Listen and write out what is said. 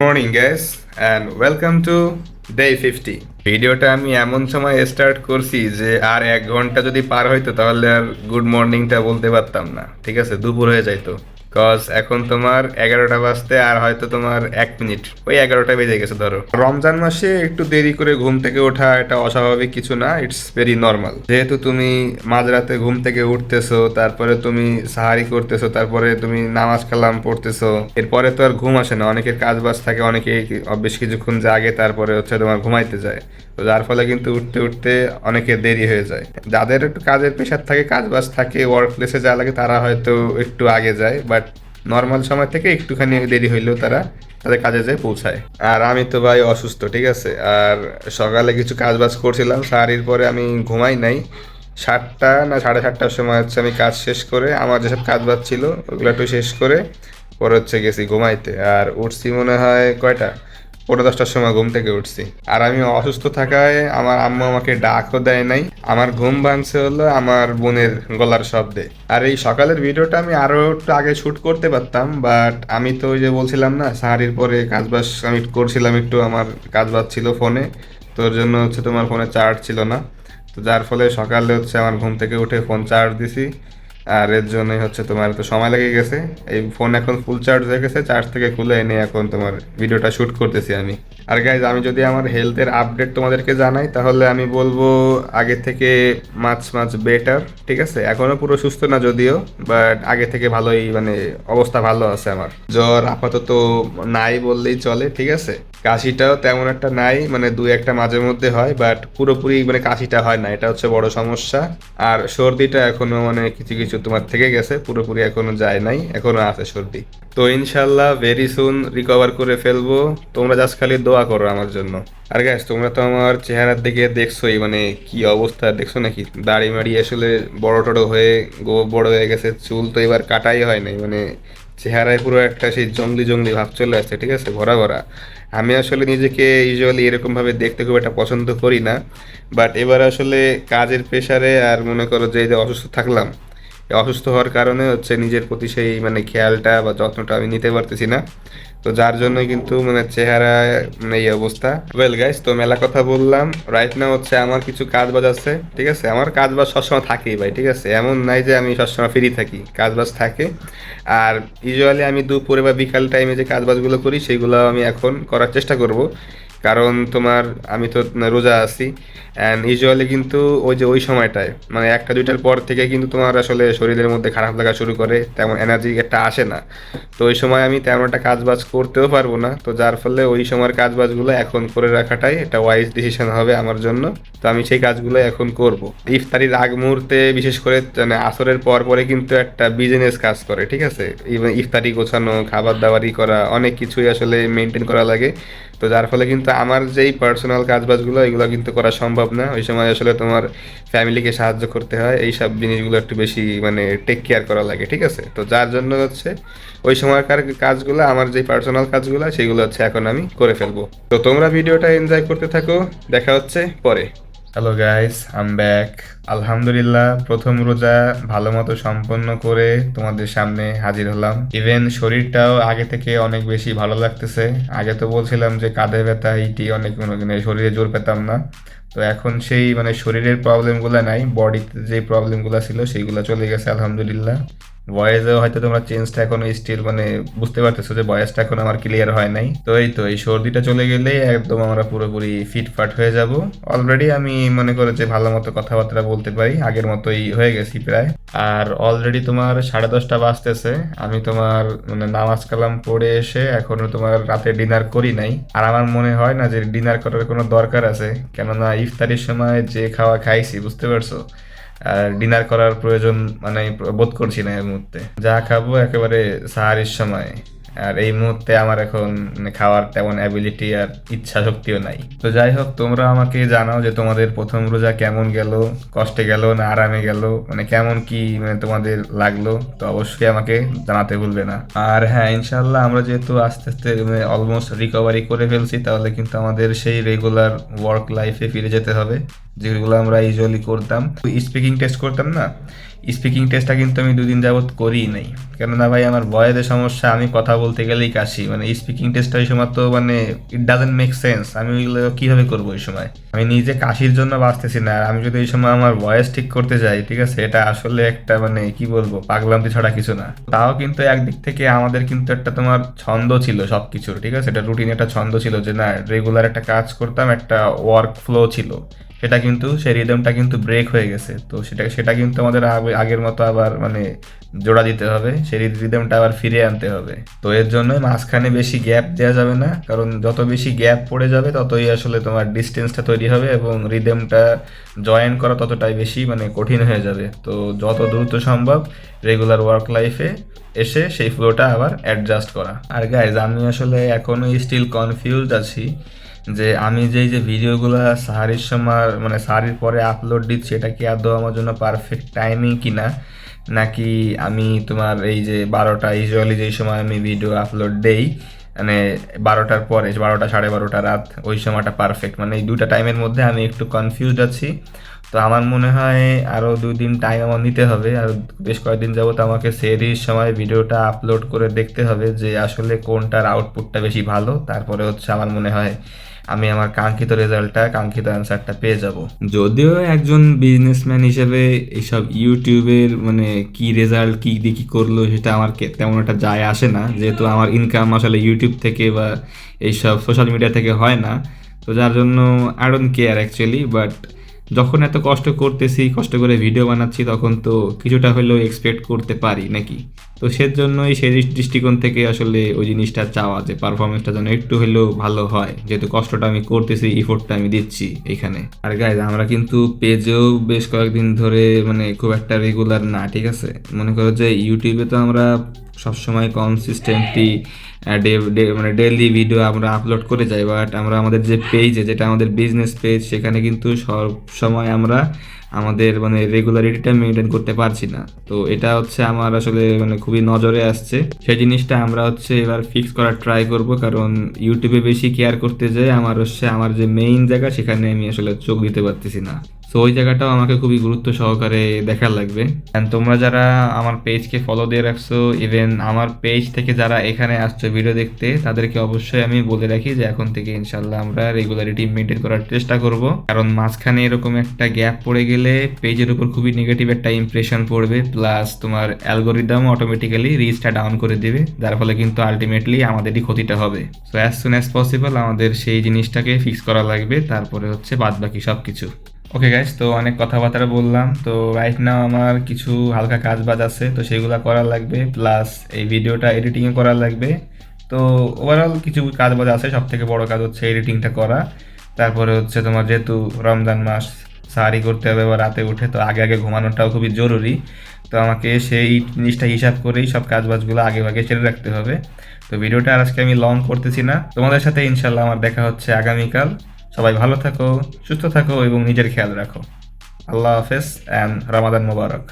Morning gas and welcome to day 50। ভিডিওটা আমি এমন সময় স্টার্ট করছি যে আর 1 ঘন্টা যদি পার হইতো তাহলে আর গুড মর্নিংটা বলতে পারতাম না, ঠিক আছে, দুপুর হয়ে যাইতো। কজ এখন তোমার 11টা বাজতে আর হয়তো তোমার 1 মিনিট, ওই 11টা বেজে গেছে ধরো। রমজান মাসে একটু দেরি করে ঘুম থেকে ওঠা এটা অস্বাভাবিক কিছু না, ইটস ভেরি নর্মাল। যেহেতু তুমি মাঝরাতে ঘুম থেকে উঠতেছো, তারপরে তুমি সাহারি করতেছো, তারপরে তুমি নামাজ কালাম পড়তেছো, এরপরে তো আর ঘুম আসে না। অনেকের কাজ বাজ থাকে, অনেকে বেশ কিছুক্ষণ জাগে, তারপরে হচ্ছে তোমার ঘুমাইতে যায়। তো যার ফলে কিন্তু উঠতে উঠতে অনেকের দেরি হয়ে যায়। যাদের একটু কাজের প্রেশার থাকে, কাজ বাজ থাকে, ওয়ার্ক প্লেসে যা লাগে, তারা হয়তো একটু আগে যায়, বাট নর্মাল সময় থেকে একটুখানি দেরি হইলেও তারা তাদের কাজে যেয়ে পৌঁছায়। আর আমি তো ভাই অসুস্থ, ঠিক আছে। আর সকালে কিছু কাজ বাজ করছিলাম, সারির পরে আমি ঘুমাই নাই। 7টা না 7:30টার সময় হচ্ছে আমি কাজ শেষ করে, আমার যেসব কাজ বাজ ছিল ওগুলো একটু শেষ করে পরে হচ্ছে গেছি ঘুমাইতে। আর উঠছি মনে হয় কয়টা, 10:45টার সময় ঘুম থেকে উঠছি। আর আমি অসুস্থ থাকায় আমার আম্মু আমাকে ডাকও দেয় নাই। আমার ঘুম ভাঙছে হলো আমার বোনের গলার শব্দে। আর এই সকালের ভিডিওটা আমি আরো একটু আগে শুট করতে পারতাম, বাট আমি তো ওই যে বলছিলাম না, সাহারির পরে কাজবাজ আমি করছিলাম, একটু আমার কাজবাজ ছিল ফোনে। তোর জন্য হচ্ছে তোমার ফোনে চার্জ ছিল না। তো যার ফলে সকালে হচ্ছে আমার ঘুম থেকে উঠে ফোন চার্জ দিছি। আর এর জন্যই হচ্ছে তোমার তো সময় লেগে গেছে। এই ফোন এখন ফুল চার্জ হয়ে গেছে, চার্জ থেকে খুলে এনে এখন তোমার ভিডিওটা শ্যুট করতেছি আমি। আর গাইজ, আমি যদি আমার হেলথের আপডেট তোমাদেরকে জানাই তাহলে আমি বলবো আগে থেকে মাছ মাছ বেটার, ঠিক আছে। এখনো পুরো সুস্থ না যদিও, বাট আগে থেকে ভালোই, মানে অবস্থা ভালো আছে আমার। জ্বর আপাতত নাই বললেই চলে, ঠিক আছে। কাশিটাও তেমন একটা নাই, মানে দুই একটা মাঝে মধ্যে হয়, বাট পুরোপুরি মানে কাশিটা হয় না, এটা হচ্ছে বড় সমস্যা। আর সর্দিটা এখনো মানে কিছু কিছু তোমার থেকে গেছে, পুরোপুরি এখনো যায় নাই, এখনো আছে সর্দি। তো ইনশাল্লাহ ভেরি সুন রিকভার করে ফেলবো। তোমরা জাস্ট খালি দোয়া করো আমার জন্য। আর গ্যাস, তোমরা তো আমার চেহারার দিকে দেখছোই, মানে কি অবস্থা দেখছো নাকি। দাড়ি মাড়ি আসলে বড় টড়ো হয়ে বড় হয়ে গেছে, চুল তো এবার কাটাই হয় নাই, মানে চেহারায় পুরো একটা সেই জঙ্গলি জঙ্গলি ভাব চলে আসছে, ঠিক আছে, ভরা ভরা। আমি আসলে নিজেকে ইউজুয়ালি এরকমভাবে দেখতে খুব একটা পছন্দ করি না, বাট এবার আসলে কাজের প্রেশারে আর মনে করো যে এই যে অসুস্থ থাকলাম, এই অসুস্থ হওয়ার কারণে হচ্ছে নিজের প্রতি সেই মানে খেয়ালটা বা যত্নটা আমি নিতে পারতেছি না। তো যার জন্যই কিন্তু মানে চেহারা মানে এই অবস্থা। ওয়েল গাইস, তো মেলা কথা বললাম। রাইট না হচ্ছে আমার কিছু কাজ বাজ আছে, ঠিক আছে। আমার কাজ বাজ সবসময় থাকেই ভাই, ঠিক আছে, এমন নাই যে আমি সবসময় ফ্রি থাকি, কাজ বাজ থাকে। আর ইউজুয়ালি আমি দুপুরে বা বিকাল টাইমে যে কাজ বাজগুলো করি সেগুলো আমি এখন করার চেষ্টা করব। কারণ তোমার আমি তো রোজা আছি, অ্যান্ড ইউজুয়ালি কিন্তু ওই যে ওই সময়টায় মানে 1টা 2টার পর থেকে কিন্তু তোমার আসলে শরীরের মধ্যে খারাপ লাগা শুরু করে, তেমন এনার্জি একটা আসে না। তো ওই সময় আমি তেমন একটা কাজ বাজ করতেও পারবো না, তো যার ফলে ওই সময়ের কাজ বাজগুলো এখন করে রাখাটাই একটা ওয়াইজ ডিসিশন হবে আমার জন্য। তো আমি সেই কাজগুলো এখন করব। ইফতারির আগ মুহূর্তে বিশেষ করে মানে আসরের পর পরে কিন্তু একটা বিজনেস কাজ করে, ঠিক আছে। ইভেন ইফতারি গোছানো, খাবার দাবারি করা, অনেক কিছুই আসলে মেনটেন করা লাগে। তো যার ফলে কিন্তু আমার যেই পার্সোনাল কাজ বাজগুলো এগুলো কিন্তু করা সম্ভব না। ওই সময় আসলে তোমার ফ্যামিলিকে সাহায্য করতে হয়, এই সব জিনিসগুলো একটু বেশি মানে টেক কেয়ার করা লাগে, ঠিক আছে। তো যার জন্য হচ্ছে ওই সময়কার কাজগুলো, আমার যে পার্সোনাল কাজগুলো সেগুলো হচ্ছে এখন আমি করে ফেলবো। তো তোমরা ভিডিওটা এনজয় করতে থাকো, দেখা হচ্ছে পরে। হ্যালো গাইস, আম ব্যাক। আলহামদুলিল্লাহ, প্রথম রোজা ভালো মতো সম্পন্ন করে তোমাদের সামনে হাজির হলাম। ইভেন শরীরটাও আগে থেকে অনেক বেশি ভালো লাগতেছে। আগে তো বলছিলাম যে কাঁধে ব্যথা, ইটি অনেক মানে শরীরে জোর পেতাম না। তো এখন সেই মানে শরীরের প্রবলেমগুলো নাই, বডিতে যে প্রবলেমগুলো ছিল সেইগুলো চলে গেছে আলহামদুলিল্লাহ। ভয়েসেও হয়তো তোমরা চেঞ্জটা এখনো স্টিল মানে বুঝতে পারতেছো যে ভয়েসটা এখন আমার ক্লিয়ার হয় নাই। তো এই তো এই সর্দিটা চলে গেলেই একদম আমরা পুরোপুরি ফিটফাট হয়ে যাব। অলরেডি আমি মনে করো যে ভালো মতো কথাবার্তা বলতে পারি, আগের মতোই হয়ে গেছি প্রায়। আর অলরেডি তোমার 10:30 বাজতেছে। আমি তোমার মানে নামাজ কালাম পড়ে এসে এখনো তোমার রাতে ডিনার করি নাই। আর আমার মনে হয় না যে ডিনার করার কোনো দরকার আছে, কেননা ইফতারির সময় যে খাওয়া খাইছি, বুঝতে পারছো। আর ডিনার করার প্রয়োজন মানে আমি বোধ করছি না এই মুহূর্তে। যা খাবো একেবারে সাহারির সময়। আর এই মুহূর্তে আমার এখন মানে খাওয়ার তেমন অ্যাবিলিটি আর ইচ্ছা শক্তিও নাই। তো যাই হোক, তোমরা আমাকে জানাও যে তোমাদের প্রথম রোজা কেমন গেল, কষ্টে গেল না আরামে গেল, মানে কেমন কি মানে তোমাদের লাগলো। তো অবশ্যই আমাকে জানাতে ভুলবে না। আর হ্যাঁ, ইনশাল্লাহ আমরা যেহেতু আস্তে আস্তে মানে অলমোস্ট রিকভারি করে ফেলছি, তাহলে কিন্তু আমাদের সেই রেগুলার ওয়ার্ক লাইফে ফিরে যেতে হবে, যেগুলো আমরা ইউজুয়ালি করতাম। স্পিকিং টেস্ট করতাম না, স্পিকিং টেস্টটা কিন্তু আমি 2 দিন যাবত করিই নাই, কেননা ভাই আমার ভয়েসের সমস্যা, আমি কথা বলতে গেলেই কাশি, মানে স্পিকিং টেস্টটা ওই সময় তো মানে ইট ডাজেন্ট মেক সেন্স, আমি ওইগুলো কীভাবে করবো ওই সময়, আমি নিজে কাশির জন্য বাঁচতেছি না, আর আমি যদি এই সময় আমার ভয়েস ঠিক করতে যাই, ঠিক আছে, এটা আসলে একটা মানে কি বলবো, পাগলামি ছাড়া কিছু না। তাও কিন্তু একদিক থেকে আমাদের কিন্তু একটা তোমার ছন্দ ছিল সব কিছুর, ঠিক আছে, এটা রুটিন, একটা ছন্দ ছিল যে না রেগুলার একটা কাজ করতাম, একটা ওয়ার্ক ফ্লো ছিল, সেটা কিন্তু সেই রিদমটা কিন্তু ব্রেক হয়ে গেছে, তো সেটা সেটা কিন্তু আমাদের আগের মতো আবার মানে জোড়া দিতে হবে, সেই রিদমটা আবার ফিরিয়ে আনতে হবে। তো এর জন্য মাঝখানে বেশি গ্যাপ দেওয়া যাবে না, কারণ যত বেশি গ্যাপ পড়ে যাবে ততই আসলে তোমার ডিস্টেন্সটা তৈরি হবে এবং রিদমটা জয়েন করা ততটাই বেশি মানে কঠিন হয়ে যাবে। তো যত দ্রুত সম্ভব রেগুলার ওয়ার্ক লাইফে এসে সেই ফ্লোটা আবার অ্যাডজাস্ট করা। আর গাইজ আমি আসলে এখনও স্টিল কনফিউজড আছি যে আমি যে ভিডিওগুলো সাহারির সময় মানে সাহারির পরে আপলোড দিচ্ছি, এটা কি আদৌ আমার জন্য পারফেক্ট টাইমিং কিনা, নাকি আমি তোমার এই যে 12টা ইউজুয়ালি যেই সময় আমি ভিডিও আপলোড দেই, মানে 12টার পরে 12টা 12:30 রাত, ওই সময়টা পারফেক্ট, মানে এই দুটা টাইমের মধ্যে আমি একটু কনফিউজড আছি। তো আমার মনে হয় আরও 2 দিন টাইম আমার নিতে হবে, আর বেশ কয়েকদিন যাবত আমাকে সেহরির সময় ভিডিওটা আপলোড করে দেখতে হবে যে আসলে কোনটার আউটপুটটা বেশি ভালো, তারপরে হচ্ছে আমার মনে হয় আমি আমার কাঙ্ক্ষিত রেজাল্টটা, কাঙ্ক্ষিত অ্যান্সারটা পেয়ে যাব। যদিও একজন বিজনেসম্যান হিসেবে এইসব ইউটিউবের মানে কি রেজাল্ট কি দিয়ে কী করলো সেটা আমার তেমন একটা যায় আসে না, যেহেতু আমার ইনকাম আসলে ইউটিউব থেকে বা এইসব সোশ্যাল মিডিয়া থেকে হয় না, তো যার জন্য I don't care actually. But যখন এত কষ্ট করতেছি, কষ্ট করে ভিডিও বানাচ্ছি, তখন তো কিছুটা হলেও এক্সপেক্ট করতে পারি নাকি। তো সেজন্যই সেই দৃষ্টিকোণ থেকে আসলে ওই জিনিসটা চাওয়া যে পারফরমেন্সটা যেন একটু হলেও ভালো হয়, যেহেতু কষ্টটা আমি করতেছি, ইফোর্টটা আমি দিচ্ছি এইখানে। আর গাইজ আমরা কিন্তু পেজেও বেশ কয়েকদিন ধরে মানে খুব একটা রেগুলার না, ঠিক আছে, মনে করো যে ইউটিউবে তো আমরা সবসময় কনসিস্টেন্টলি মানে ডেইলি ভিডিও আমরা আপলোড করে যাই, বাট আমরা আমাদের যে পেজে, যেটা আমাদের বিজনেস পেজ, সেখানে কিন্তু সব সময় আমরা আমাদের মানে রেগুলারিটিটা মেনটেন করতে পারছি না। তো এটা হচ্ছে আমার আসলে মানে খুবই নজরে আসছে, সেই জিনিসটা আমরা হচ্ছে এবার ফিক্স করার ট্রাই করব, কারণ ইউটিউবে বেশি কেয়ার করতে যাই আমার হচ্ছে আমার যে মেইন জায়গা সেখানে আমি আসলে চোখ দিতে পারতেছি না। সো ওই জায়গাটাও আমাকে খুবই গুরুত্ব সহকারে দেখার লাগবে। অ্যান্ড তোমরা যারা আমার পেজকে ফলো দিয়ে রাখছো, ইভেন আমার পেজ থেকে যারা এখানে আসছো ভিডিও দেখতে, তাদেরকে অবশ্যই আমি বলে রাখি যে এখন থেকে ইনশাল্লাহ আমরা রেগুলারিটি মেনটেন করার চেষ্টা করব, কারণ মাঝখানে এরকম একটা গ্যাপ পড়ে গেলে পেজের উপর খুবই নেগেটিভ একটা ইমপ্রেশন পড়বে, প্লাস তোমার অ্যালগোরিদম অটোমেটিক্যালি রিচটা ডাউন করে দিবে, যার ফলে কিন্তু আলটিমেটলি আমাদেরই ক্ষতিটা হবে। So as soon as possible আমাদের সেই জিনিসটাকে ফিক্স করা লাগবে, তারপরে হচ্ছে বাদ বাকি সব কিছু। ওকে গাইস, তো অনেক কথাবার্তা বললাম, তো রাইট নাও আমার কিছু হালকা কাজ বাজ আছে, তো সেগুলো করা লাগবে, প্লাস এই ভিডিওটা এডিটিংও করা লাগবে। তো ওভারঅল কিছু কাজ বাজ আছে, সব থেকে বড় কাজ হচ্ছে এডিটিংটা করা। তারপরে হচ্ছে তোমার যেহেতু রমজান মাস, সাহারি করতে হবে বা রাতে উঠে, তো আগে আগে ঘুমানোটাও খুবই জরুরি, তো আমাকে সেই জিনিসটা হিসাব করেই সব কাজ বাজগুলো আগে আগে ছেড়ে রাখতে হবে। তো ভিডিওটা আর আজকে আমি লং করতেছি না, তোমাদের সাথে ইনশাল্লাহ আমার দেখা হচ্ছে আগামীকাল। সবাই ভালো থাকো, সুস্থ থাকো এবং নিজের খেয়াল রাখো। আল্লাহ হাফেজ অ্যান্ড রমাদান মোবারক।